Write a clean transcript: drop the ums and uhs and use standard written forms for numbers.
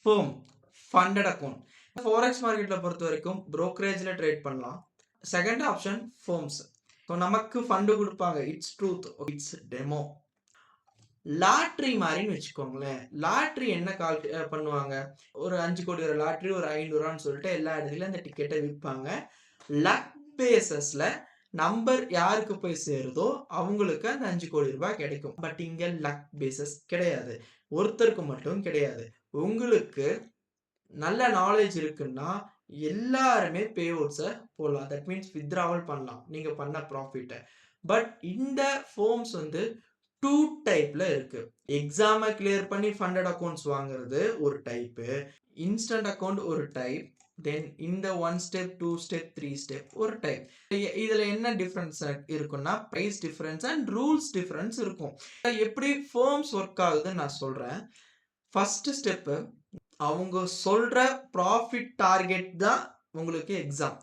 Firm funded account. Forex மார்க்கெட்ல பொறுத்த வரைக்கும் brokerage-ல ட்ரேட் பண்ணலாம். Second option firms. ஸோ நமக்கு ஃபண்டு கொடுப்பாங்க. It's truth, it's demo. Lottery மாதிரின்னு வச்சுக்கோங்களேன். லாட்ரி என்ன பண்ணுவாங்க, ஒரு 5 கோடி ஒரு லாட்ரி ஒரு 500 சொல்லிட்டு எல்லா இடத்துலயும் அந்த டிக்கெட்டை விற்பாங்க. லக் பேசஸ்ல நம்பர் யாருக்கு போய் சேருதோ அவங்களுக்கு அந்த 5 கோடி ரூபாய் கிடைக்கும். பட் இங்க லக் பேசஸ் கிடையாது. ஒருத்தருக்கு மட்டும் கிடையாது. உங்களுக்கு நல்ல நாலேஜ் இருக்குன்னா எல்லாருமே பே அவுட்ஸை போடலாம். தட் மீன்ஸ் வித்ட்ராவல் பண்ணலாம் நீங்க பண்ண ப்ராஃபிட்டை. பட் இந்த ஃபோம்ஸ் வந்து 2 டைப்ல இருக்கு. எக்ஸாமை கிளியர் பண்ணி ஃபண்டட் அக்கவுண்ட்ஸ் வாங்குறது ஒரு டைப்பு, இன்ஸ்டன்ட் அக்கவுண்ட் ஒரு டைப், தென் இந்த 1 ஸ்டெப் 2 ஸ்டெப் 3 ஸ்டெப் ஒரு டைப். இதுல என்ன டிஃபரன்ஸ் இருக்குன்னா price difference and rules difference இருக்கும். எப்படி ஃபோம்ஸ் ஒர்க் ஆகுதுன்னு நான் சொல்றேன். ஃபர்ஸ்ட் ஸ்டெப் அவங்க சொல்ற ப்ராஃபிட் டார்கெட் தான் உங்களுக்கு எக்ஸாம்.